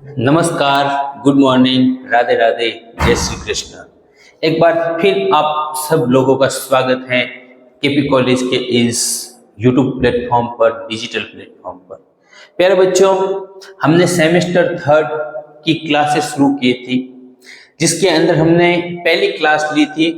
नमस्कार, good morning, Radhe Radhe, जय श्री कृष्ण। एक बार फिर आप सब लोगों का स्वागत है केपी कॉलेज के इस यूट्यूब प्लेटफॉर्म पर, डिजिटल प्लेटफॉर्म पर। प्यारे बच्चों, हमने सेमेस्टर थर्ड की क्लासेस शुरू की थी, जिसके अंदर हमने पहली क्लास ली थी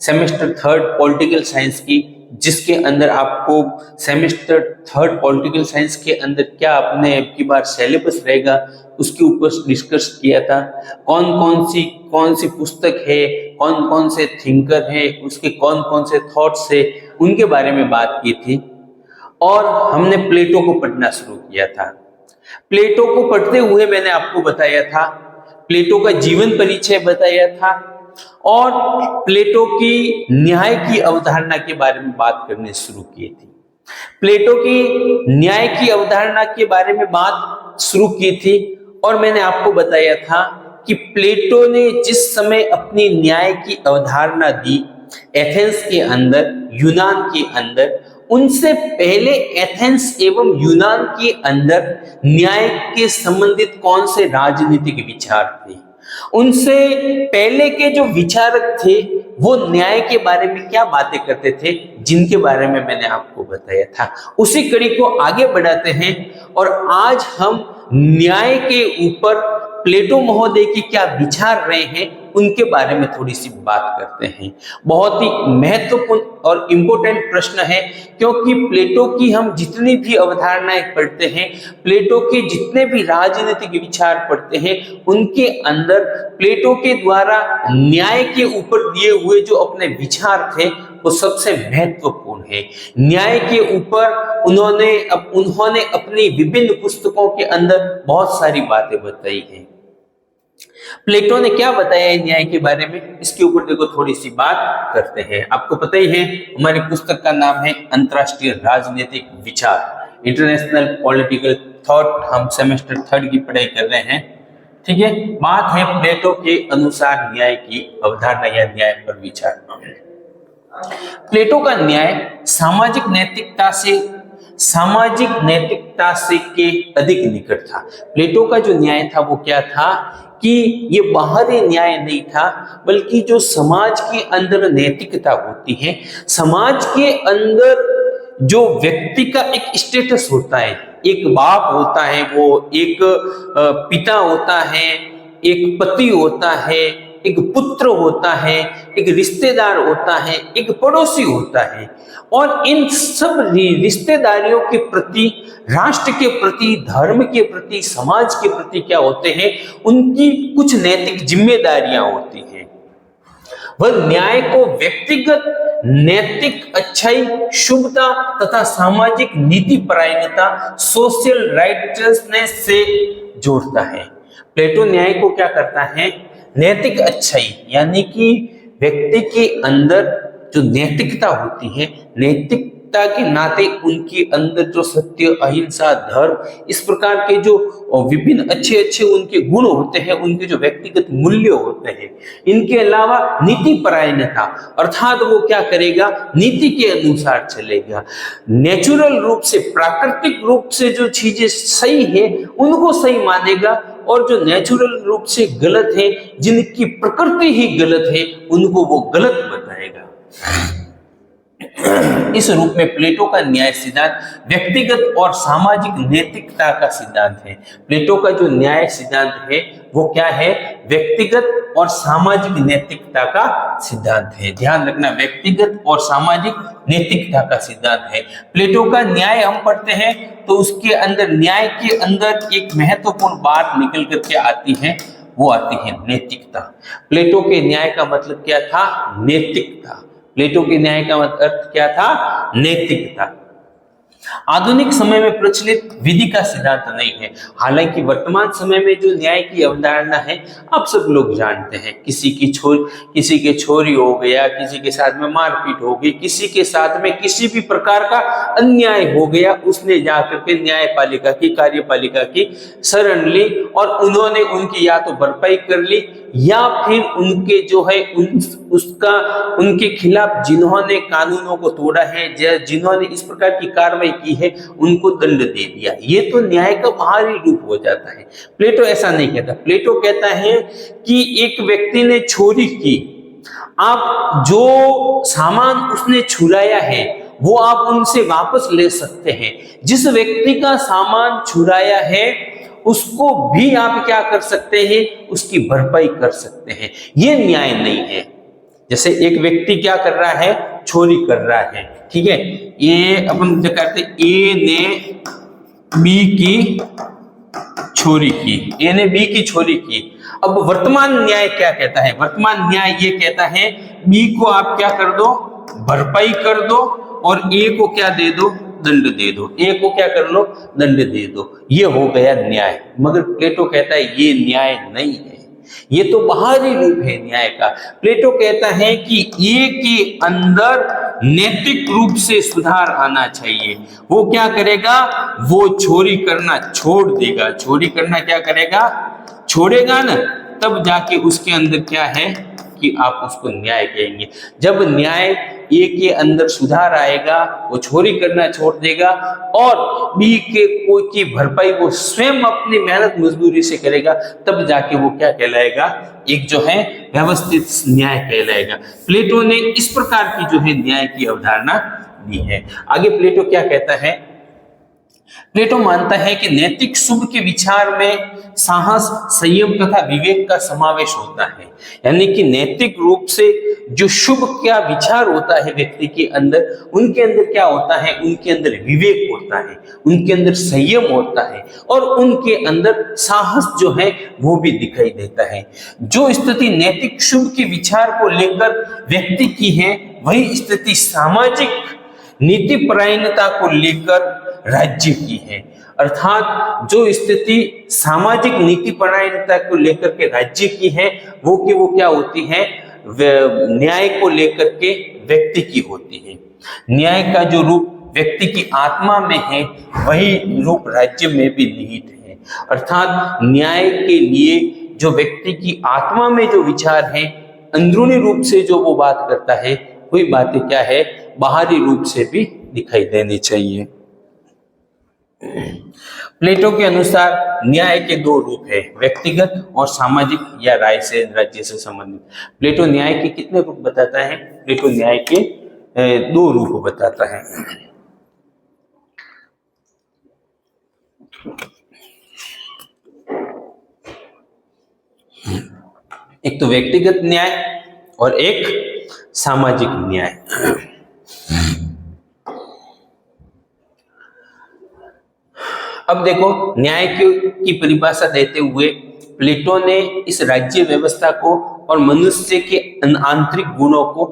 सेमेस्टर थर्ड पॉलिटिकल साइंस की, जिसके अंदर आपको सेमेस्टर थर्ड पॉलिटिकल साइंस के अंदर क्या अपने अब की बार सिलेबस रहेगा उसके ऊपर डिस्कस किया था। कौन सी पुस्तक है, कौन कौन से थिंकर है, उसके कौन कौन से थॉट्स है, उनके बारे में बात की थी। और हमने प्लेटो को पढ़ना शुरू किया था। प्लेटो को पढ़ते हुए मैंने आपको बताया था, प्लेटो का जीवन परिचय बताया था और प्लेटो की न्याय की अवधारणा के बारे में बात करने शुरू की थी। प्लेटो की न्याय की अवधारणा के बारे में बात शुरू की थी और मैंने आपको बताया था कि प्लेटो ने जिस समय अपनी न्याय की अवधारणा दी एथेंस के अंदर, यूनान के अंदर, उनसे पहले एथेंस एवं यूनान के अंदर न्याय के संबंधित कौन से राजनीतिक विचार थे, उनसे पहले के जो विचारक थे वो न्याय के बारे में क्या बातें करते थे, जिनके बारे में मैंने आपको बताया था। उसी कड़ी को आगे बढ़ाते हैं और आज हम न्याय के ऊपर प्लेटो महोदय की क्या विचार रहे हैं उनके बारे में थोड़ी सी बात करते हैं। बहुत ही महत्वपूर्ण और इंपॉर्टेंट प्रश्न है, क्योंकि प्लेटो की हम जितनी भी अवधारणाएं पढ़ते हैं, प्लेटो के जितने भी राजनीतिक विचार पढ़ते हैं, उनके अंदर प्लेटो के द्वारा न्याय के ऊपर दिए हुए जो अपने विचार थे वो सबसे महत्वपूर्ण है। न्याय के ऊपर उन्होंने अपनी विभिन्न पुस्तकों के अंदर बहुत सारी बातें बताई हैं। प्लेटो ने क्या बताया है न्याय के बारे में, इसके ऊपर देखो थोड़ी सी बात करते हैं। आपको पता ही है हमारी पुस्तक का नाम है अंतरराष्ट्रीय राजनीतिक विचार, इंटरनेशनल पॉलिटिकल थॉट। हम सेमेस्टर थर्ड की पढ़ाई कर रहे हैं, ठीक है। बात है प्लेटो के अनुसार न्याय की अवधारणा या न्याय पर विचार। प्लेटो का न्याय सामाजिक नैतिकता से के अधिक निकट था। प्लेटो का जो न्याय था वो क्या था कि ये बाहरी न्याय नहीं था, बल्कि जो समाज के अंदर नैतिकता होती है, समाज के अंदर जो व्यक्ति का एक स्टेटस होता है, एक बाप होता है, वो एक पिता होता है, एक पति होता है, एक पुत्र होता है, एक रिश्तेदार होता है, एक पड़ोसी होता है, और इन सब रिश्तेदारियों के प्रति, राष्ट्र के प्रति, धर्म के प्रति, समाज के प्रति क्या होते हैं, उनकी कुछ नैतिक जिम्मेदारियां होती हैं। वह न्याय को व्यक्तिगत नैतिक अच्छाई, शुभता तथा सामाजिक नीति परायणता, सोशल राइटनेस से जोड़ता है। प्लेटो न्याय को क्या करता है, नैतिक अच्छाई यानी कि व्यक्ति के अंदर जो नैतिकता होती है, नैतिकता के नाते उनके अंदर जो सत्य, अहिंसा, धर्म, इस प्रकार के जो विभिन्न अच्छे अच्छे उनके गुण होते हैं, उनके जो व्यक्तिगत मूल्य होते हैं, इनके अलावा नीति परायणता, अर्थात वो क्या करेगा, नीति के अनुसार चलेगा। नेचुरल रूप से, प्राकृतिक रूप से जो चीजें सही है उनको सही मानेगा, और जो नेचुरल रूप से गलत है, जिनकी प्रकृति ही गलत है, उनको वो गलत बताएगा। इस रूप में प्लेटो का न्याय सिद्धांत व्यक्तिगत और सामाजिक नैतिकता का सिद्धांत है। प्लेटो का जो न्याय सिद्धांत है वो क्या है, व्यक्तिगत और सामाजिक नैतिकता का सिद्धांत है। ध्यान रखना, व्यक्तिगत और सामाजिक नैतिकता का सिद्धांत है। प्लेटो का न्याय हम पढ़ते हैं तो उसके अंदर, न्याय के अंदर एक महत्वपूर्ण बात निकल करके आती है, वो आती है नैतिकता। प्लेटो के न्याय का मतलब क्या था, नैतिकता। प्लेटो के न्याय का अर्थ क्या था, नैतिकता। आधुनिक समय में प्रचलित विधि का सिद्धांत नहीं है। हालांकि वर्तमान समय में जो न्याय की अवधारणा है आप सब लोग जानते हैं, किसी के चोरी हो गया, किसी के साथ में मारपीट हो गई, किसी के साथ में किसी भी प्रकार का अन्याय हो गया, उसने जाकर के न्यायपालिका की, कार्यपालिका की शरण ली और उन्होंने उनकी या तो भरपाई कर ली या फिर उनके जो है उनके खिलाफ जिन्होंने कानूनों को तोड़ा है, जिन्होंने इस प्रकार की कार्रवाई की है उनको दंड दे दिया। ये तो न्याय का बाहरी रूप हो जाता है। प्लेटो ऐसा नहीं कहता। प्लेटो कहता है कि एक व्यक्ति ने चोरी की, आप जो सामान उसने चुराया है वो आप उनसे वापस ले सकते हैं। जिस व्यक्ति का सामान चुराया है उसको भी आप क्या कर सकते हैं, उसकी भरपाई कर सकते हैं। ये न्याय नहीं है। जैसे एक व्यक्ति क्या कर रहा है, चोरी कर रहा है, ठीक है, ये अपन जो कहते हैं ए ने बी की चोरी की, ए ने बी की चोरी की। अब वर्तमान न्याय क्या कहता है? वर्तमान न्याय ये कहता है बी को आप क्या कर दो, भरपाई कर दो, और ए को क्या दे दो, दंड दे दो। ए को क्या कर लो, दंड दे दो। ये हो गया न्याय। मगर प्लेटो कहता है ये न्याय नहीं है, ये तो बाहरी रूप है न्याय का। प्लेटो कहता है कि ए के अंदर नैतिक रूप से सुधार आना चाहिए। वो क्या करेगा, वो चोरी करना छोड़ देगा। चोरी करना क्या करेगा, छोड़ेगा ना, तब जाके उसके अंदर क्या है कि आप उसको न्याय कहेंगे। जब न्याय ए के अंदर सुधार आएगा, वो चोरी करना छोड़ देगा और बी के कोई की भरपाई वो स्वयं अपनी मेहनत मजदूरी से करेगा, तब जाके वो क्या कहलाएगा, एक जो है व्यवस्थित न्याय कहलाएगा। प्लेटो ने इस प्रकार की जो है न्याय की अवधारणा दी है। आगे प्लेटो क्या कहता है? प्लेटो मानता है कि नैतिक शुभ के विचार में साहस, संयम तथा विवेक का समावेश होता है। यानी कि नैतिक रूप से जो शुभ क्या विचार होता है व्यक्ति के अंदर, उनके अंदर क्या होता है, उनके अंदर विवेक होता है, उनके अंदर संयम होता है और उनके अंदर साहस जो है वो भी दिखाई देता है। जो स्थिति नैतिक शुभ के विचार को लेकर व्यक्ति की है, वही स्थिति सामाजिक नीति परायणता को लेकर राज्य की है। अर्थात जो स्थिति सामाजिक नीति परायणता को लेकर के राज्य की है, वो क्या होती है, न्याय को लेकर के व्यक्ति की होती है। न्याय का जो रूप व्यक्ति की आत्मा में है, वही रूप राज्य में भी निहित है। अर्थात न्याय के लिए जो व्यक्ति की आत्मा में जो विचार है, अंदरूनी रूप से जो वो बात करता है, वही बातें क्या है, बाहरी रूप से भी दिखाई देनी चाहिए। प्लेटो के अनुसार न्याय के दो रूप है, व्यक्तिगत और सामाजिक या राय से राज्य से संबंधित। प्लेटो न्याय के कितने रूप बताता है? प्लेटो न्याय के दो रूप बताता है। एक तो व्यक्तिगत न्याय और एक सामाजिक न्याय। अब देखो, न्याय की परिभाषा देते हुए प्लेटो ने इस राज्य व्यवस्था को और मनुष्य के आंतरिक गुणों को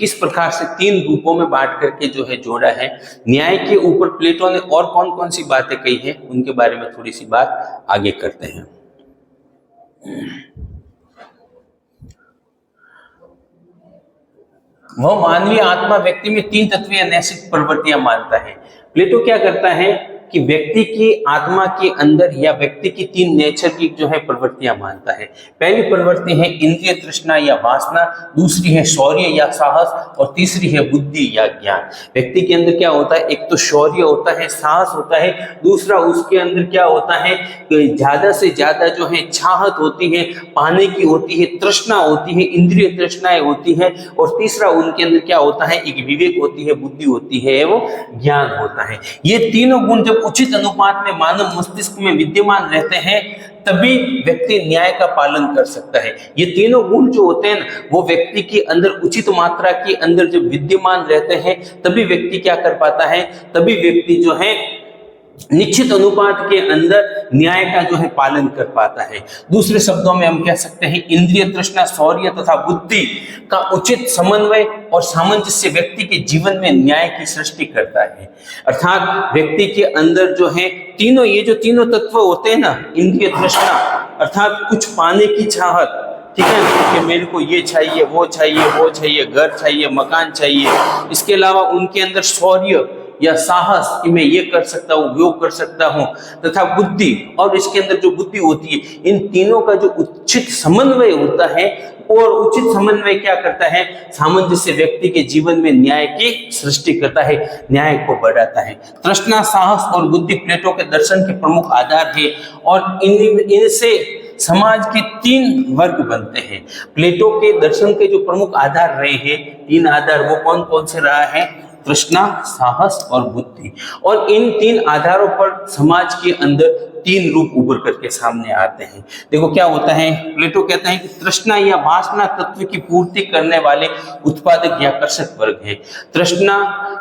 किस प्रकार से तीन रूपों में बांट करके जो है जोड़ा है। न्याय के ऊपर प्लेटो ने और कौन कौन सी बातें कही है, उनके बारे में थोड़ी सी बात आगे करते हैं। वह मानवीय आत्मा व्यक्ति में तीन तत्वीय नैतिक प्रवृत्तियां मानता है। प्लेटो क्या करता है कि व्यक्ति की आत्मा के अंदर या व्यक्ति की तीन नेचर की जो है प्रवृत्तियां मानता है। पहली प्रवृत्ति है इंद्रिय तृष्णा या वासना, दूसरी है शौर्य या साहस और तीसरी है बुद्धि या ज्ञान। व्यक्ति के अंदर क्या होता है, एक तो शौर्य होता है, साहस होता है, दूसरा उसके अंदर क्या होता है, ज्यादा से ज्यादा जो है चाहत होती है, पाने की होती है, तृष्णा होती है, इंद्रिय तृष्णाएं होती है, और तीसरा उनके अंदर क्या होता है, एक विवेक होती है, बुद्धि होती है एवं ज्ञान होता है। ये तीनों गुण जब उचित अनुपात में मानव मस्तिष्क में विद्यमान रहते हैं, तभी व्यक्ति न्याय का पालन कर सकता है। ये तीनों गुण जो होते हैं वो व्यक्ति के अंदर उचित मात्रा के अंदर जब विद्यमान रहते हैं, तभी व्यक्ति क्या कर पाता है, तभी व्यक्ति जो है निश्चित अनुपात के अंदर न्याय का जो है पालन कर पाता है। दूसरे शब्दों में हम कह सकते हैं इंद्रिय तृष्णा, शौर्य तथा बुद्धि का उचित समन्वय और सामंजस्य व्यक्ति के जीवन में न्याय की सृष्टि करता है। अर्थात व्यक्ति के अंदर जो है तीनों, ये जो तीनों तत्व होते हैं ना, इंद्रिय तृष्णा अर्थात कुछ पाने की चाहत, ठीक है, कि मेरे को ये चाहिए, वो चाहिए, वो चाहिए, घर चाहिए, मकान चाहिए। इसके अलावा उनके अंदर शौर्य या साहस कि मैं ये कर सकता हूँ, वो कर सकता हूँ, तथा बुद्धि, और इसके अंदर जो बुद्धि होती है, इन तीनों का जो उचित समन्वय होता है। और उचित समन्वय क्या करता है? सामंजस्य व्यक्ति के जीवन में न्याय की सृष्टि करता है, न्याय को बढ़ाता है। तृष्णा, साहस और बुद्धि प्लेटो के दर्शन के प्रमुख आधार है और इनसे समाज के 3 वर्ग बनते हैं। प्लेटो के दर्शन के जो प्रमुख आधार रहे हैं, 3 आधार, वो कौन कौन से रहा है? तृष्णा, साहस और बुद्धि। और इन 3 आधारों पर समाज के अंदर 3 रूप उभर करके सामने आते हैं। देखो क्या होता है, प्लेटो कहता है कि तृष्णा या वासना तत्व की पूर्ति करने वाले उत्पादक या कर्षक वर्ग है। तृष्णा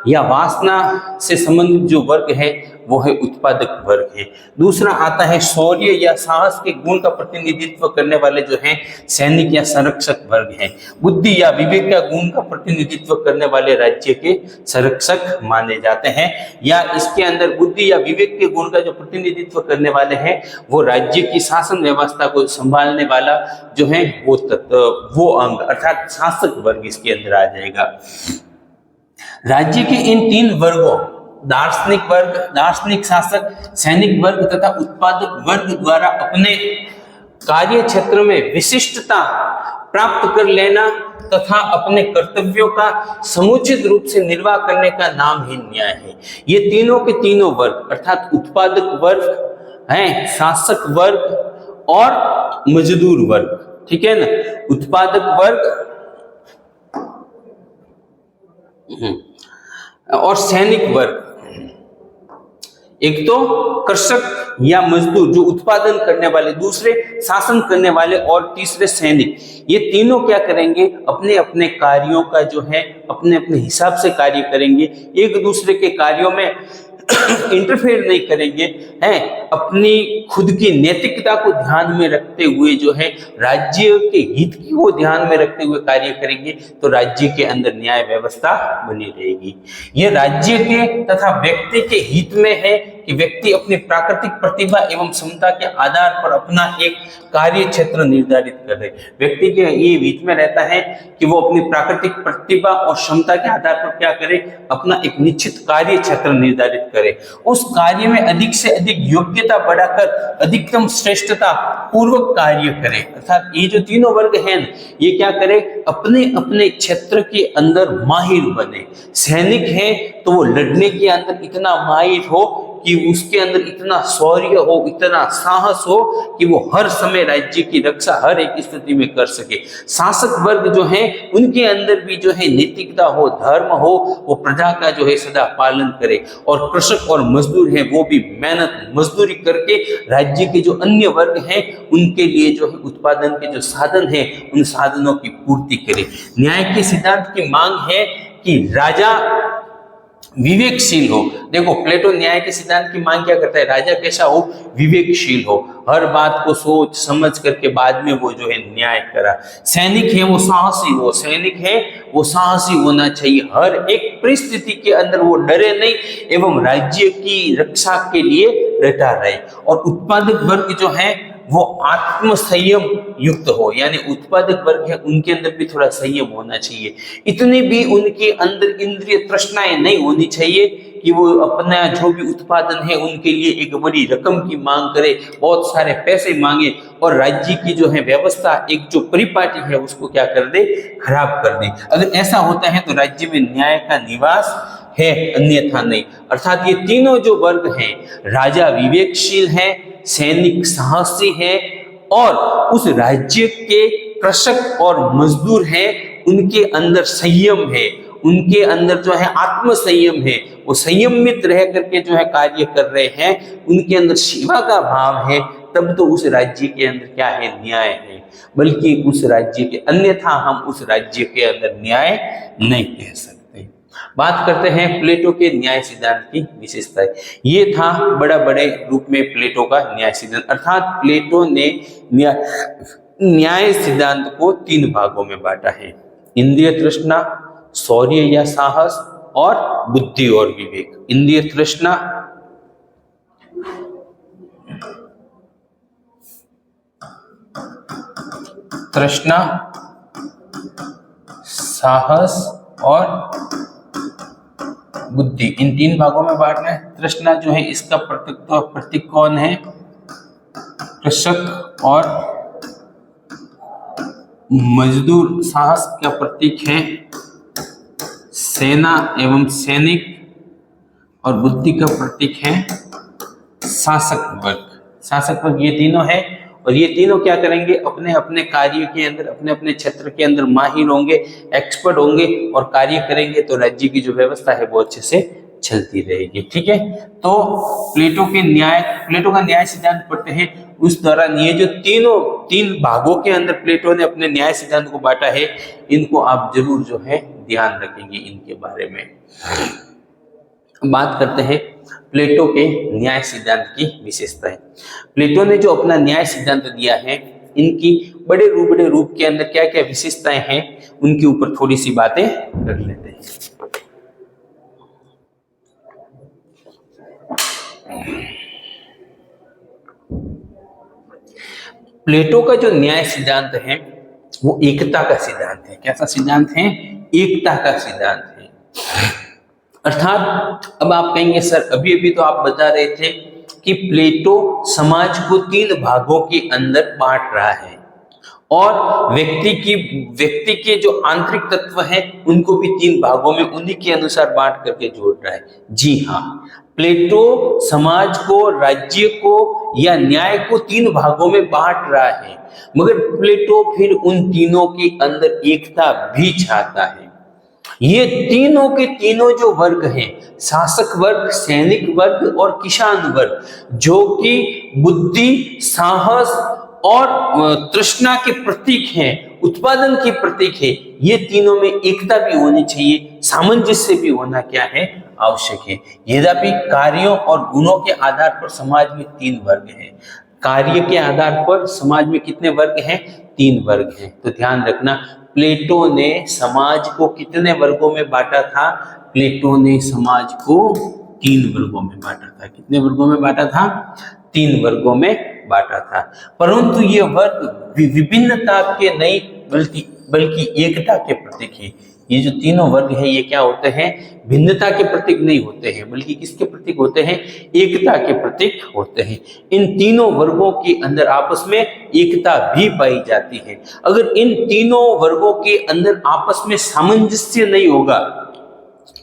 या वासना से संबंधित जो वर्ग है वो है उत्पादक वर्ग है। दूसरा आता है शौर्य या साहस के गुण का प्रतिनिधित्व करने वाले जो हैं सैनिक या संरक्षक वर्ग हैं। बुद्धि या विवेक का गुण का प्रतिनिधित्व करने वाले राज्य के संरक्षक माने जाते हैं। या इसके अंदर बुद्धि या विवेक के गुण का जो प्रतिनिधित्व करने वाले हैं वो राज्य की शासन व्यवस्था को संभालने वाला जो है वो अंग अर्थात शासक वर्ग इसके अंदर आ जाएगा। राज्य के इन 3 वर्गों दार्शनिक वर्ग, दार्शनिक शासक, सैनिक वर्ग तथा उत्पादक वर्ग द्वारा अपने कार्य क्षेत्र में विशिष्टता प्राप्त कर लेना तथा अपने कर्तव्यों का समुचित रूप से निर्वाह करने का नाम ही न्याय है। ये तीनों के तीनों वर्ग अर्थात उत्पादक वर्ग हैं, शासक वर्ग और मजदूर वर्ग, ठीक है ना, उत्पादक वर्ग और सैनिक वर्ग, एक तो कृषक या मजदूर जो उत्पादन करने वाले, दूसरे शासन करने वाले और तीसरे सैनिक, ये तीनों क्या करेंगे? अपने अपने कार्यों का जो है अपने अपने हिसाब से कार्य करेंगे, एक दूसरे के कार्यों में इंटरफेयर नहीं करेंगे, हैं, अपनी खुद की नैतिकता को ध्यान में रखते हुए जो है राज्य के हित को ध्यान में रखते हुए कार्य करेंगे, तो राज्य के अंदर न्याय व्यवस्था बनी रहेगी। यह राज्य के तथा व्यक्ति के हित में है कि व्यक्ति अपनी प्राकृतिक प्रतिभा एवं क्षमता के आधार पर अपना एक कार्य क्षेत्र निर्धारित करे। व्यक्ति के ये हित में रहता है कि वो अपनी प्राकृतिक प्रतिभा और क्षमता के आधार पर क्या करे? अपना एक निश्चित कार्य क्षेत्र निर्धारित करे, उस कार्य में अधिक से अधिक योग्यता बढ़ाकर अधिकतम श्रेष्ठता पूर्वक कार्य करे। अर्थात ये जो तीनों वर्ग हैं ये क्या करे? अपने अपने क्षेत्र के अंदर माहिर बने। सैनिक है तो वो लड़ने के अंदर इतना माहिर हो कि उसके अंदर इतना शौर्य हो, इतना साहस हो कि वो हर समय राज्य की रक्षा हर एक स्थिति में कर सके। शासक वर्ग जो है उनके अंदर भी जो है नैतिकता हो, धर्म हो, वो प्रजा का जो है सदा पालन करे। और कृषक और मजदूर है वो भी मेहनत मजदूरी करके राज्य के जो अन्य वर्ग हैं उनके लिए जो है उत्पादन के जो साधन है उन साधनों की पूर्ति करे। न्याय के सिद्धांत की मांग है कि राजा विवेकशील हो। देखो प्लेटो न्याय के सिद्धांत की मांग क्या करता है? राजा कैसा हो? विवेकशील हो, हर बात को सोच समझ करके बाद में वो जो है न्याय करा। सैनिक है वो साहसी हो, सैनिक है वो साहसी होना चाहिए, हर एक परिस्थिति के अंदर वो डरे नहीं एवं राज्य की रक्षा के लिए डटा रहे। और उत्पादक वर्ग जो है वो आत्म संयम युक्त हो, यानी उत्पादक वर्ग है उनके अंदर भी थोड़ा संयम होना चाहिए। इतनी भी उनके अंदर इंद्रिय तृष्णाएं नहीं होनी चाहिए कि वो अपना जो भी उत्पादन है उनके लिए एक बड़ी रकम की मांग करे, बहुत सारे पैसे मांगे और राज्य की जो है व्यवस्था एक जो परिपाटी है उसको क्या कर दे? खराब कर दे। अगर ऐसा होता है तो राज्य में न्याय का निवास है, अन्यथा नहीं। अर्थात ये तीनों जो वर्ग हैं, राजा विवेकशील है, सैनिक साहसी है और उस राज्य के कृषक और मजदूर हैं उनके अंदर संयम है, उनके अंदर जो है आत्म संयम है, वो संयमित रह करके जो है कार्य कर रहे हैं, उनके अंदर सेवा का भाव है, तब तो उस राज्य के अंदर क्या है? न्याय है। बल्कि उस राज्य के अन्यथा हम उस राज्य के अंदर न्याय नहीं कह सकते। बात करते हैं प्लेटो के न्याय सिद्धांत की विशेषताएं। ये था बड़े रूप में प्लेटो का न्याय सिद्धांत। अर्थात प्लेटो ने न्याय सिद्धांत को 3 भागों में बांटा है: इंद्रिय तृष्णा, शौर्य या साहस और बुद्धि और विवेक। इंद्रिय तृष्णा, साहस और बुद्धि, इन 3 भागों में बांटना है। तृष्णा जो है इसका प्रतीक कौन है? कृषक और मजदूर साहस का प्रतीक है, सेना एवं सैनिक और बुद्धि का प्रतीक है शासक वर्ग। शासक वर्ग ये तीनों है और ये तीनों क्या करेंगे, अपने अपने कार्य के अंदर, अपने अपने क्षेत्र के अंदर माहिर होंगे, एक्सपर्ट होंगे और कार्य करेंगे तो राज्य की जो व्यवस्था है वो अच्छे से चलती रहेगी। ठीक है, तो प्लेटो का न्याय सिद्धांत पढ़ते हैं। उस दौरान ये जो तीन भागों के अंदर प्लेटो ने अपने न्याय सिद्धांत को बांटा है, इनको आप जरूर जो है ध्यान रखेंगे इनके बारे में। बात करते हैं प्लेटो के न्याय सिद्धांत की विशेषताएं। प्लेटो ने जो अपना न्याय सिद्धांत दिया है, इनकी बड़े रूप के अंदर क्या क्या विशेषताएं हैं, उनके ऊपर थोड़ी सी बातें कर लेते हैं। प्लेटो का जो न्याय सिद्धांत है वो एकता का सिद्धांत है। कैसा सिद्धांत है? एकता का सिद्धांत है। अर्थात अब आप कहेंगे सर अभी अभी तो आप बता रहे थे कि प्लेटो समाज को तीन भागों के अंदर बांट रहा है और व्यक्ति के जो आंतरिक तत्व हैं उनको भी तीन भागों में उन्हीं के अनुसार बांट करके जोड़ रहा है। जी हाँ, प्लेटो समाज को, राज्य को या न्याय को तीन भागों में बांट रहा है, मगर प्लेटो फिर उन तीनों के अंदर एकता भी चाहता है। ये तीनों के तीनों जो वर्ग हैं, शासक वर्ग, सैनिक वर्ग और किसान वर्ग, जो कि बुद्धि, साहस और तृष्णा के प्रतीक हैं, उत्पादन के प्रतीक है, ये तीनों में एकता भी होनी चाहिए, सामंजस्य भी होना क्या है, आवश्यक है। यद्यपि कार्यों और गुणों के आधार पर समाज में तीन वर्ग हैं। कार्य के आधार पर समाज में कितने वर्ग हैं? तीन वर्ग हैं। तो ध्यान रखना, प्लेटो ने समाज को कितने वर्गों में बांटा था? प्लेटो ने समाज को तीन वर्गों में बांटा था। कितने वर्गों में बांटा था? तीन वर्गों में बांटा था। परंतु ये वर्ग विभिन्नता के नहीं बल्कि एकता के प्रतीक है। ये जो तीनों वर्ग हैं ये क्या होते हैं? भिन्नता के प्रतीक नहीं होते हैं, बल्कि किसके प्रतीक होते हैं? एकता के प्रतीक होते हैं। इन तीनों वर्गों के अंदर आपस में एकता भी पाई जाती है। अगर इन तीनों वर्गों के अंदर आपस में सामंजस्य नहीं होगा,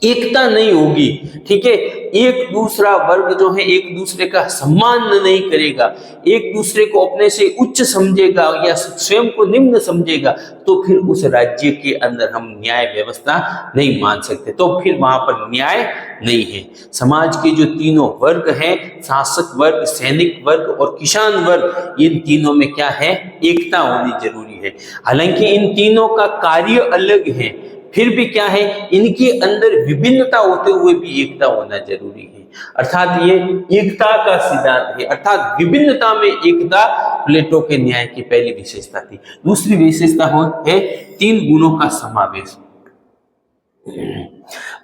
एकता नहीं होगी, ठीक है, एक दूसरा वर्ग जो है एक दूसरे का सम्मान नहीं करेगा, एक दूसरे को अपने से उच्च समझेगा या स्वयं को निम्न समझेगा, तो फिर उस राज्य के अंदर हम न्याय व्यवस्था नहीं मान सकते, तो फिर वहां पर न्याय नहीं है। समाज के जो तीनों वर्ग हैं, शासक वर्ग, सैनिक वर्ग और किसान वर्ग, इन तीनों में क्या है? एकता होनी जरूरी है। हालांकि इन तीनों का कार्य अलग है, फिर भी क्या है, इनके अंदर विभिन्नता होते हुए भी एकता होना जरूरी है। अर्थात ये एकता का सिद्धांत है, अर्थात विभिन्नता में एकता प्लेटो के न्याय की पहली विशेषता थी। दूसरी विशेषता है तीन गुणों का समावेश।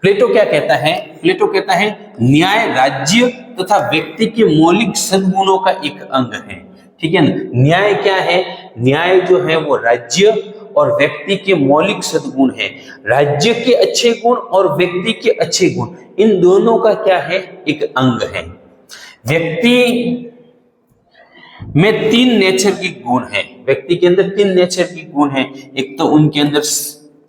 प्लेटो क्या कहता है? प्लेटो कहता है न्याय राज्य तथा व्यक्ति के मौलिक सद्गुणों का एक अंग है। ठीक है ना? न्याय क्या है? न्याय जो है वो राज्य और व्यक्ति के मौलिक सद्गुण है। राज्य के अच्छे गुण और व्यक्ति के अच्छे गुण, इन दोनों का क्या है? एक अंग है। व्यक्ति में तीन नेचर के गुण है, व्यक्ति के अंदर तीन नेचर के गुण है। एक तो उनके अंदर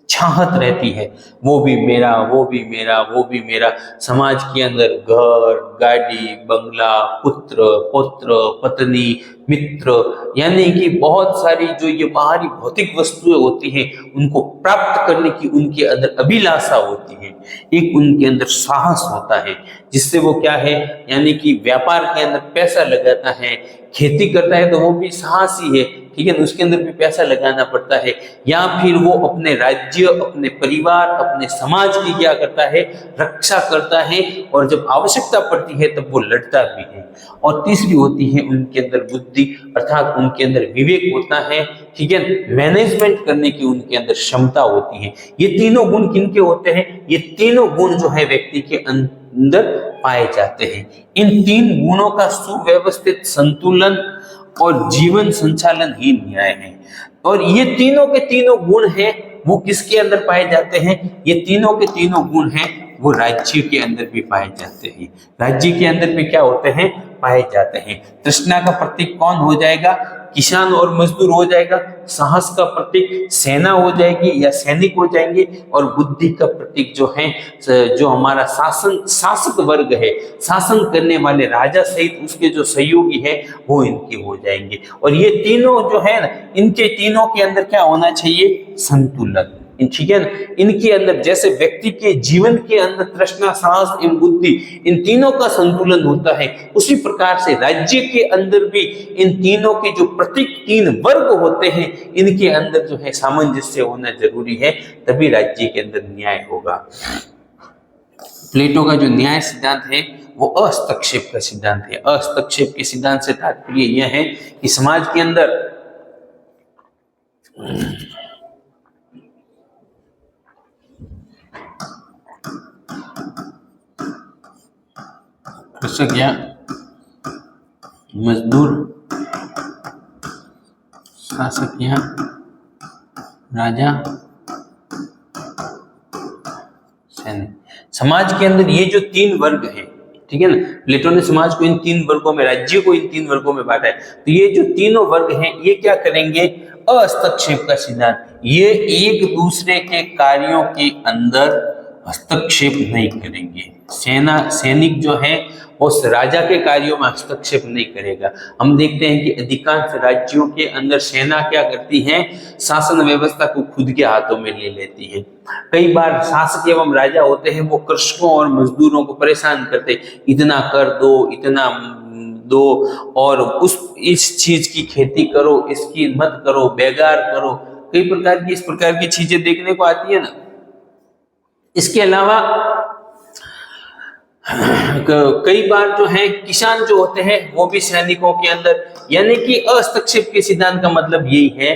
चाहत रहती है, वो भी मेरा, वो भी मेरा, वो भी मेरा। समाज के अंदर घर, गाड़ी, बंगला, पुत्र, पौत्र, पत्नी, मित्र, यानी कि बहुत सारी जो ये बाहरी भौतिक वस्तुएं होती हैं, उनको प्राप्त करने की उनके अंदर अभिलाषा होती है। एक उनके अंदर साहस होता है, जिससे वो क्या है, यानी कि व्यापार के अंदर पैसा लगाता है, खेती करता है तो वो भी साहसी है, ठीक है, उसके अंदर भी पैसा लगाना पड़ता है। या फिर वो अपने राज्य, अपने परिवार, अपने समाज की क्या करता है? रक्षा करता है, और जब आवश्यकता पड़ती है तब वो लड़ता भी है। और तीसरी होती है उनके अंदर बुद्धि, अर्थात उनके अंदर विवेक होता है, ठीक है, मैनेजमेंट करने की उनके अंदर क्षमता होती है। ये तीनों गुण किनके होते हैं? ये तीनों गुण जो है व्यक्ति के अंदर पाए जाते हैं। इन तीन गुणों का सुव्यवस्थित संतुलन और जीवन संचालन ही न्याय है। और ये तीनों के तीनों गुण हैं, वो किसके अंदर पाए जाते हैं? ये तीनों के तीनों गुण हैं वो राज्य के अंदर भी पाए जाते हैं। राज्य के अंदर भी क्या होते हैं? पाए जाते हैं। तृष्णा का प्रतीक कौन हो जाएगा? किसान और मजदूर हो जाएगा। साहस का प्रतीक सेना हो जाएगी या सैनिक हो जाएंगे। और बुद्धि का प्रतीक जो है, जो हमारा शासक वर्ग है, शासन करने वाले राजा सहित उसके जो सहयोगी है, वो इनके हो जाएंगे। और ये तीनों जो है ना, इनके तीनों के अंदर क्या होना चाहिए? संतुलन। ठीक है ना, इनके अंदर जैसे व्यक्ति के जीवन के अंदर तृष्णा, साहस एवं बुद्धि, इन तीनों का संतुलन होता है, उसी प्रकार से राज्य के अंदर भी इन तीनों के जो प्रतीक तीन वर्ग होते हैं, इनके अंदर जो है सामंजस्य होना जरूरी है, तभी राज्य के अंदर न्याय होगा। प्लेटो का जो न्याय सिद्धांत है वो हस्तक्षेप का सिद्धांत है। हस्तक्षेप के सिद्धांत से तात्पर्य यह है कि समाज के अंदर कृषक या मजदूर, शासक या राजा, सैनिक, समाज के अंदर ये जो तीन वर्ग हैं, ठीक है ना, प्लेटो ने समाज को इन तीन वर्गों में, राज्य को इन तीन वर्गों में बांटा है। तो ये जो तीनों वर्ग हैं, ये क्या करेंगे? हस्तक्षेप का सिद्धांत, ये एक दूसरे के कार्यों के अंदर हस्तक्षेप नहीं करेंगे। सैनिक जो है उस राजा के कार्यों में हस्तक्षेप नहीं करेगा। हम देखते हैं कि अधिकांश राज्यों के अंदर सेना क्या करती है? शासन व्यवस्था को खुद के हाथों में ले लेती है। कई बार शासक एवं राजा होते हैं, वो कृषकों और मजदूरों को परेशान करते, इतना कर दो, इतना दो, और इस चीज की खेती करो, इसकी मत करो, बेगार करो। कई प्रकार की इस प्रकार की चीजें देखने को आती है ना। इसके अलावा कई बार जो है किसान जो होते हैं वो भी सैनिकों के अंदर, यानी कि हस्तक्षेप के सिद्धांत का मतलब यही है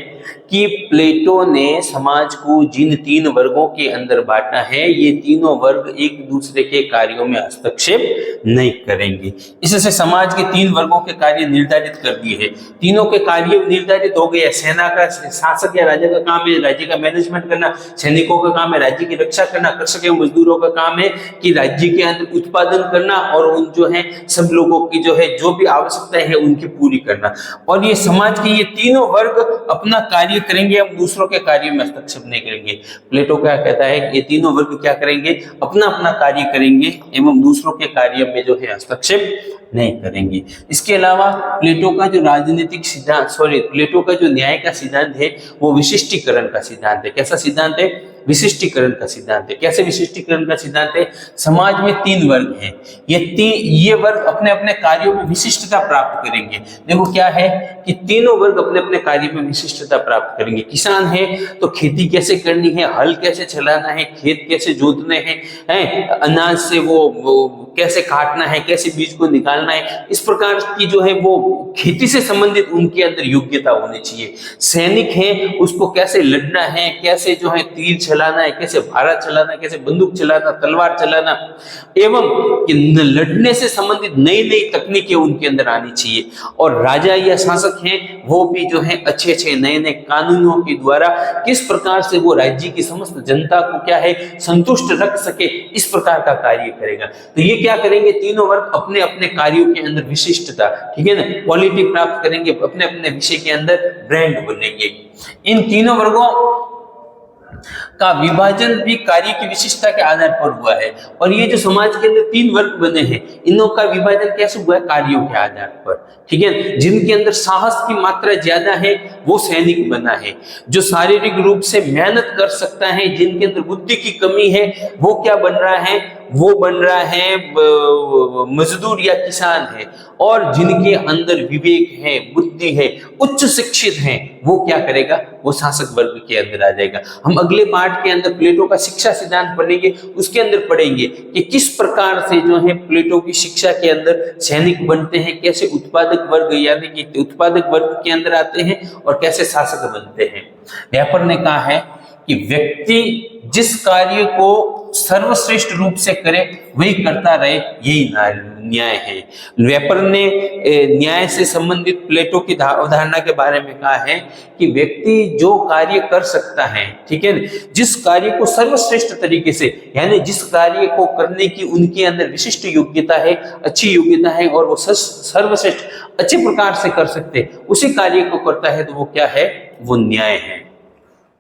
कि प्लेटो ने समाज को जिन तीन वर्गों के अंदर बांटा है, ये तीनों वर्ग एक दूसरे के कार्यों में हस्तक्षेप नहीं करेंगे। इससे समाज के तीन वर्गों के कार्य निर्धारित कर दिए हैं। तीनों के कार्य निर्धारित हो गए। सेना का, शासक या राजा का काम है राज्य का मैनेजमेंट करना, सैनिकों का काम है राज्य की रक्षा करना, कृषक एवं मजदूरों का काम है कि राज्य के अंदर उत्पादन करना और उन जो है सब लोगों की जो है जो भी आवश्यकताएं है उनकी पूरी करना। और ये समाज के ये तीनों वर्ग अपना कार्य करेंगे, हम दूसरों के कार्य में हस्तक्षेप नहीं करेंगे। प्लेटो क्या कहता है कि ये तीनों वर्ग क्या करेंगे? अपना अपना कार्य करेंगे एवं दूसरों के कार्य में जो है हस्तक्षेप नहीं करेंगे। इसके अलावा प्लेटो का जो राजनीतिक सिद्धांत, प्लेटो का जो न्याय का सिद्धांत है वो विशिष्टीकरण का सिद्धांत है। कैसा सिद्धांत है? विशिष्टीकरण का सिद्धांत है। कैसे विशिष्टीकरण का सिद्धांत है? समाज में तीन वर्ग हैं, ये वर्ग अपने अपने कार्यों में विशिष्टता प्राप्त करेंगे। देखो क्या है कि तीनों वर्ग अपने अपने कार्य में विशिष्टता प्राप्त करेंगे। किसान है तो खेती कैसे करनी है, हल कैसे चलाना है, खेत कैसे जोतने हैं, अनाज से वो कैसे काटना है, कैसे बीज को निकालना है, इस प्रकार की जो है वो खेती से संबंधित उनके अंदर योग्यता होनी चाहिए। सैनिक है, उसको कैसे लड़ना है, कैसे जो है तीर चलाना है, कैसे भाला चलाना है, कैसे बंदूक चलाना, तलवार चलाना, एवं लड़ने से संबंधित नई नई तकनीकें उनके अंदर आनी चाहिए। और राजा या शासक हैं वो भी जो है अच्छे अच्छे नए नए कानूनों के द्वारा किस प्रकार से वो राज्य की समस्त जनता को क्या है संतुष्ट रख सके, इस प्रकार का कार्य करेगा। तो ये क्या करेंगे? तीनों वर्ग अपने अपने कार्यों के अंदर विशिष्टता, ठीक है ना, क्वालिटी प्राप्त करेंगे, अपने अपने विषय के अंदर ब्रांड बनेंगे। इन तीनों वर्गों का विभाजन भी कार्य की विशिष्टता के आधार पर हुआ है। और ये जो समाज के अंदर तीन वर्ग बने हैं, इनों का विभाजन कैसे हुआ है? कार्यों के आधार पर, ठीक है। जिनके अंदर साहस की मात्रा ज्यादा है वो सैनिक बना है। जो शारीरिक रूप से मेहनत कर सकता है, जिनके अंदर बुद्धि की कमी है, वो क्या बन रहा है? वो बन रहा है मजदूर या किसान है। और जिनके अंदर विवेक है, बुद्धि है, उच्च शिक्षित हैं, वो क्या करेगा? वो शासक वर्ग के अंदर आ जाएगा। हम अगले पार्ट के अंदर प्लेटो का शिक्षा सिद्धांत पढ़ेंगे, उसके अंदर पढ़ेंगे कि किस प्रकार से जो है प्लेटो की शिक्षा के अंदर सैनिक बनते हैं, कैसे उत्पादक वर्ग यानी कि उत्पादक वर्ग के अंदर आते हैं और कैसे शासक बनते हैं। व्यापर ने कहा है कि व्यक्ति जिस कार्य को सर्वश्रेष्ठ रूप से करे वही करता रहे, यही न्याय है। वेपर ने न्याय से संबंधित प्लेटो की अवधारणा के बारे में कहा है कि व्यक्ति जो कार्य कर सकता है, ठीक है, जिस कार्य को सर्वश्रेष्ठ तरीके से, यानी जिस कार्य को करने की उनके अंदर विशिष्ट योग्यता है, अच्छी योग्यता है और वो सर्वश्रेष्ठ अच्छे प्रकार से कर सकते, उसी कार्य को करता है, तो वो क्या है, वो न्याय है।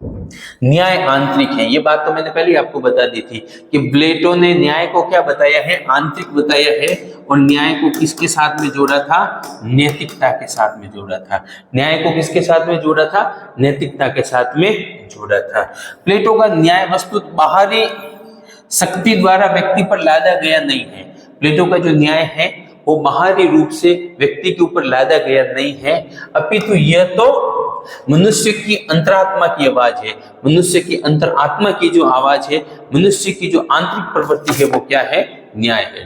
न्याय आंतरिक है, ये बात तो मैंने पहले ही आपको बता दी थी कि प्लेटो ने न्याय को क्या बताया है, आंतरिक बताया है, और न्याय को किसके साथ में जोड़ा था, नैतिकता के साथ में जोड़ा था। न्याय को किसके साथ में जोड़ा था, नैतिकता के साथ में जोड़ा था। प्लेटो का न्याय वस्तुत बाहरी शक्ति द्वारा व्यक्ति पर लादा गया नहीं है। प्लेटो का जो न्याय है वो बाहरी रूप से व्यक्ति के ऊपर लादा गया नहीं है, अपितु यह तो मनुष्य की अंतरात्मा की आवाज है, मनुष्य की अंतरात्मा की जो आवाज है, मनुष्य की जो आंतरिक प्रवृत्ति है, वो क्या है, न्याय है।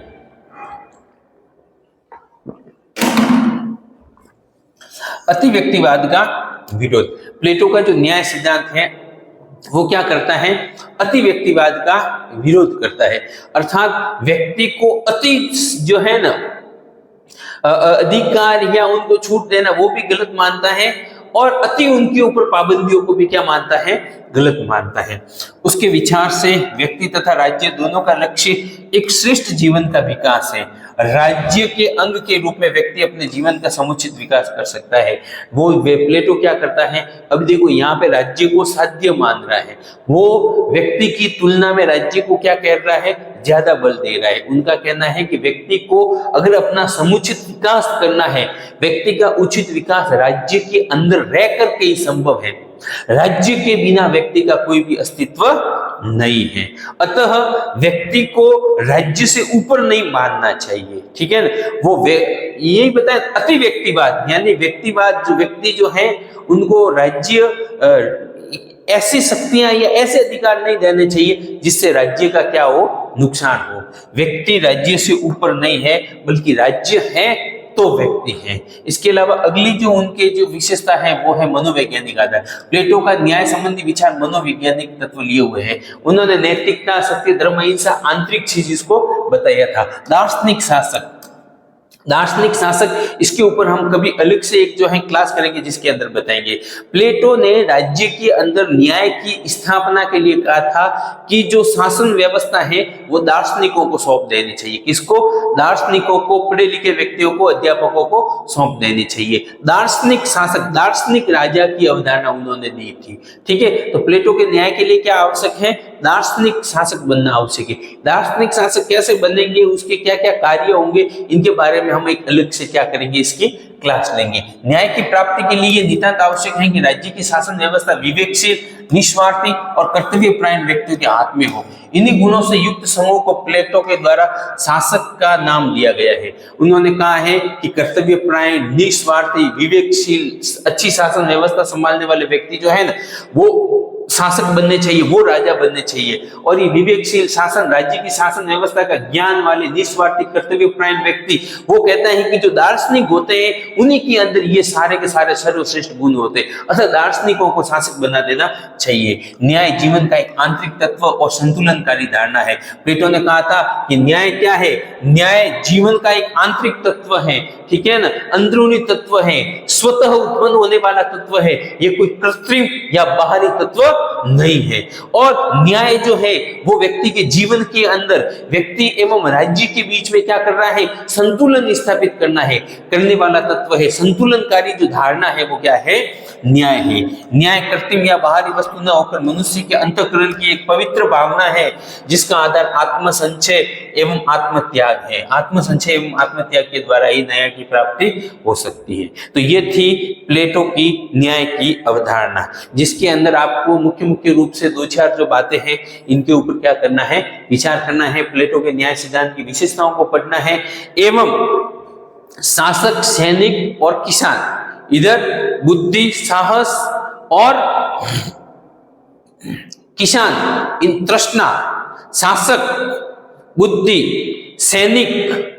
अति व्यक्तिवाद का विरोध। प्लेटो का जो न्याय सिद्धांत है वो क्या करता है, अति व्यक्तिवाद का विरोध करता है, अर्थात व्यक्ति को अति जो है ना अधिकार या उनको छूट देना वो भी गलत मानता है, और अति उनके ऊपर पाबंदियों को भी क्या मानता है, गलत मानता है। उसके विचार से व्यक्ति तथा राज्य दोनों का लक्ष्य एक श्रेष्ठ जीवन का विकास है। राज्य के अंग के रूप में व्यक्ति अपने जीवन का समुचित विकास कर सकता है। वो प्लेटो क्या करता है, अब देखो यहाँ पे राज्य को साध्य मान रहा है, वो व्यक्ति की तुलना में राज्य को क्या कह रहा है, ज्यादा बल दे रहा है। उनका कहना है कि व्यक्ति को अगर अपना समुचित विकास करना है, व्यक्ति का उचित विकास राज्य के अंदर रह करके ही संभव है, राज्य के बिना व्यक्ति का कोई भी अस्तित्व नहीं है। अतः व्यक्ति को राज्य से ऊपर नहीं मानना चाहिए, ठीक है ना। वो यही बताए अति व्यक्तिवाद, यानी व्यक्तिवाद, जो व्यक्ति जो है उनको राज्य ऐसी शक्तियां या ऐसे अधिकार नहीं देने चाहिए जिससे राज्य का क्या हो, नुकसान हो। व्यक्ति राज्य से ऊपर नहीं है, बल्कि राज्य है तो व्यक्ति है। इसके अलावा अगली जो उनके जो विशेषता है वो है मनोवैज्ञानिक आधार। प्लेटो का न्याय संबंधी विचार मनोवैज्ञानिक तत्व लिए हुए हैं। उन्होंने नैतिकता, सत्य, धर्म, अहिंसा आंतरिक चीज इसको बताया था। दार्शनिक शासक, दार्शनिक शासक, इसके ऊपर हम कभी अलग से एक जो है क्लास करेंगे जिसके अंदर बताएंगे। प्लेटो ने राज्य के अंदर न्याय की स्थापना के लिए कहा था कि जो शासन व्यवस्था है वो दार्शनिकों को सौंप देनी चाहिए। किसको, दार्शनिकों को, पढ़े लिखे व्यक्तियों को, अध्यापकों को सौंप देनी चाहिए। दार्शनिक शासक, दार्शनिक राजा की अवधारणा उन्होंने दी थी, ठीक है। तो प्लेटो के न्याय के लिए क्या आवश्यक है, दार्शनिक शासक बनना आवश्यक है। दार्शनिक शासक कैसे बनेंगे, उसके क्या क्या कार्य होंगे, इनके बारे में हम एक अलग से क्या करेंगे, इसकी क्लास लेंगे। न्याय की प्राप्ति के लिए नितांत आवश्यक है कि राज्य की शासन व्यवस्था विवेकशील, निस्वार्थी और कर्तव्यपरायण व्यक्तियों के हाथ में हो। इन्हीं गुणों से युक्त समूह को प्लेटो के द्वारा शासक का नाम दिया गया है। उन्होंने कहा है कि कर्तव्यपरायण, निस्वार्थी, विवेकशील, अच्छी शासन व्यवस्था संभालने वाले व्यक्ति जो है ना, वो शासक बनने चाहिए, वो राजा बनने चाहिए। और ये विवेकशील शासन, राज्य की शासन व्यवस्था का ज्ञान वाले, निस्वार्थी, कर्तव्यपरायण व्यक्ति, वो कहता है कि जो दार्शनिक होते हैं उन्हीं के अंदर ये सारे के सारे सर्वश्रेष्ठ गुण होते हैं। अतः दार्शनिकों को शासक बना देना चाहिए। न्याय जीवन का एक आंतरिक तत्व और संतुलनकारी धारणा है। प्लेटो ने कहा था कि न्याय क्या है, न्याय जीवन का एक आंतरिक तत्व है, ठीक है ना, अंदरूनी तत्व है, स्वतः उत्पन्न होने वाला तत्व है, ये कोई कृत्रिम या बाहरी तत्व नहीं है। और न्याय जो है वो व्यक्ति के जीवन के अंदर व्यक्ति एवं राज्य के बीच में क्या कर रहा है, संतुलन स्थापित करना है, करने वाला तत्व है। संतुलनकारी जो धारणा है वो क्या है, न्याय है। न्याय कृत्रिम या बाहरी वस्तु न होकर मनुष्य के अंतःकरण की एक पवित्र भावना है जिसका आधार आत्मसंचय एवं आत्मत्याग है। आत्मसंचय एवं आत्मत्याग के द्वारा ही न्याय की प्राप्ति हो सकती है। तो ये थी प्लेटो की न्याय की अवधारणा, जिसके अंदर आपको मुख्य रूप से दो चार जो बातें हैं इनके ऊपर क्या करना है, विचार करना है। प्लेटो के न्याय सिद्धांत की विशेषताओं को पढ़ना है एवं शासक, सैनिक और किसान, इधर बुद्धि, साहस और किसान, इन तृष्णा, शासक, बुद्धि, सैनिक,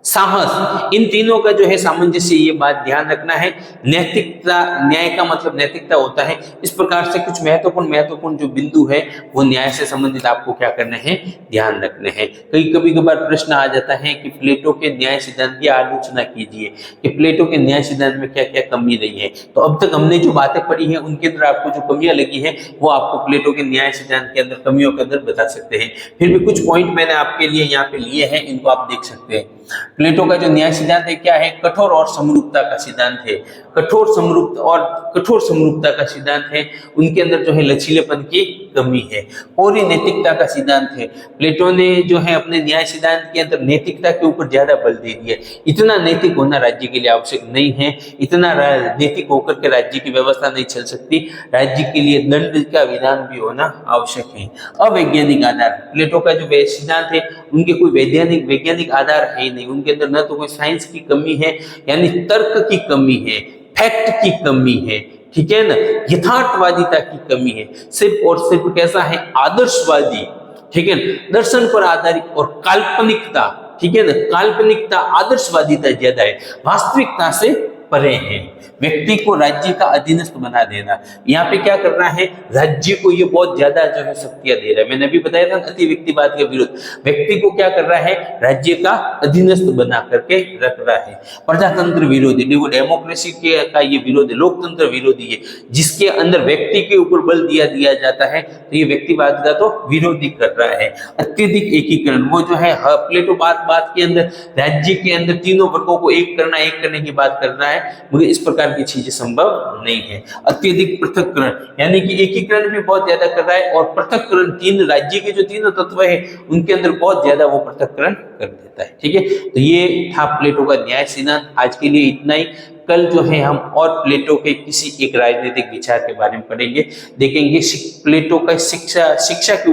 साहस, इन तीनों का जो है सामंजस्य, ये बात ध्यान रखना है। नैतिकता, न्याय का मतलब नैतिकता होता है। इस प्रकार से कुछ महत्वपूर्ण जो बिंदु है वो न्याय से संबंधित आपको क्या करना है, ध्यान रखने हैं। कभी कभार प्रश्न आ जाता है कि प्लेटो के न्याय सिद्धांत की आलोचना कीजिए, कि प्लेटो के न्याय सिद्धांत में क्या क्या कमी रही है। तो अब तक हमने जो बातें पढ़ी है उनके अंदर आपको जो कमियां लगी है वो आपको प्लेटो के न्याय सिद्धांत के अंदर कमियों के अंदर बता सकते हैं। फिर भी कुछ पॉइंट मैंने आपके लिए यहाँ पे लिए हैं, इनको आप देख सकते हैं। प्लेटो का जो न्याय सिद्धांत है क्या है, कठोर और समरूपता का सिद्धांत है। कठोर समरूपता का सिद्धांत है। उनके अंदर जो है लचीलेपन की कमी है। और ये नैतिकता का सिद्धांत है। प्लेटो ने जो है अपने न्याय सिद्धांत के अंदर नैतिकता के ऊपर ज्यादा बल दे दिया। इतना नैतिक होना राज्य के लिए आवश्यक नहीं है, इतना नैतिक होकर के राज्य की व्यवस्था नहीं चल सकती। राज्य के लिए दंड का विधान भी होना आवश्यक है। अवैज्ञानिक आधार, प्लेटो का जो सिद्धांत है उनके कोई वैज्ञानिक आधार है ही नहीं। उनके अंदर न तो कोई साइंस की कमी है, यानी तर्क की कमी है, फैक्ट की कमी है, ठीक है ना, यथार्थवादिता की कमी है। सिर्फ और सिर्फ कैसा है, आदर्शवादी, ठीक है, दर्शन पर आधारित और काल्पनिकता, ठीक है ना, काल्पनिकता आदर्शवादिता ज्यादा है, वास्तविकता से परे है। व्यक्ति को राज्य का अधीनस्थ बना देना, यहाँ पे क्या करना है, राज्य को ये बहुत ज्यादा जो है शक्तियां दे रहा है। मैंने अभी बताया था अति व्यक्तिवाद के विरुद्ध, व्यक्ति को क्या कर रहा है, राज्य का अधीनस्थ बना करके रख रहा है। प्रजातंत्र विरोधी, डेमोक्रेसी का ये विरोध है, लोकतंत्र विरोधी है, जिसके अंदर व्यक्ति के ऊपर बल दिया जाता है, तो ये व्यक्तिवाद का तो विरोधी कर रहा है। अत्यधिक एकीकरण, वो जो है प्लेटो बात के अंदर राज्य के अंदर तीनों वर्गों को एक करने की बात कर रहा है, मगर इस प्रकार की चीजें संभव नहीं है। अत्यधिक पृथक्करण, यानी कि एकीकरण भी बहुत ज्यादा कर रहा है, और पृथक्करण, तीन राज्य के जो तीनों तत्व है उनके अंदर बहुत ज्यादा वो पृथक्करण कर देता है। ठीक है, तो ये था प्लेटो का न्याय सिद्धांत। आज के लिए इतना ही। कल जो है हम और प्लेटो के किसी एक राजनीतिक विचार के बारे में पढ़ेंगे, देखेंगे प्लेटो का शिक्षा के